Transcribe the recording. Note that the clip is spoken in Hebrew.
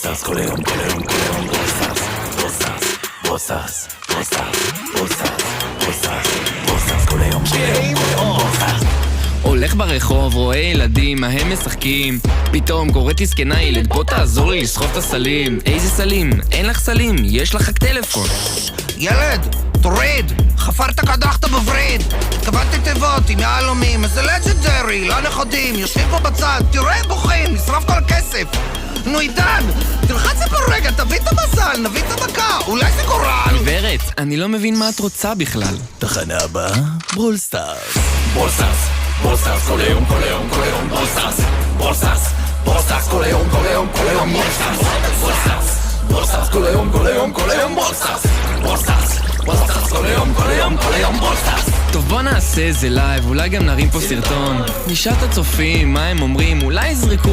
בוסס כל היום, כל היום, כל היום, בוסס, בוסס, בוסס, בוסס, בוסס, בוסס, בוסס כל היום, כל היום, כל היום, בוסס. הולך ברחוב, רואה ילדים, מה הם משחקים. פתאום קוראת לי זקנה, ילד בוא תעזור לי לסחוב את הסלים. איזה סלים? אין לך סלים, יש לך רק טלפון. ילד, תוריד, חפרת קדחת בווריד. התכוונתי תיבות עם יהלומים, איזה לג'נדרי, לא נכודים, יושבים פה בצד, תראה בוכים, נשרף כל הכסף. נו עידן, תלחץ את ברגע, תביא את המזל, נביא את המכה, אולי זה גורל. גברת, אני לא מבין מה את רוצה בכלל. תחנה הבאה, ברול סטארס. בוסס, בוסס כל היום, כל היום, כל היום, בוסס, בוסס, בוסס כל היום, כל היום, כל היום, בוסס, בוסס, בוסס כל היום, כל היום, כל היום, בוסס, בוסס, בוסס כל היום, כל היום, כל היום, בוסס. טוב בוא נעשה איזה לייב, אולי גם נרים פה סרטון. נשאל את הצופים, מה הם אומרים, אולי יזרקו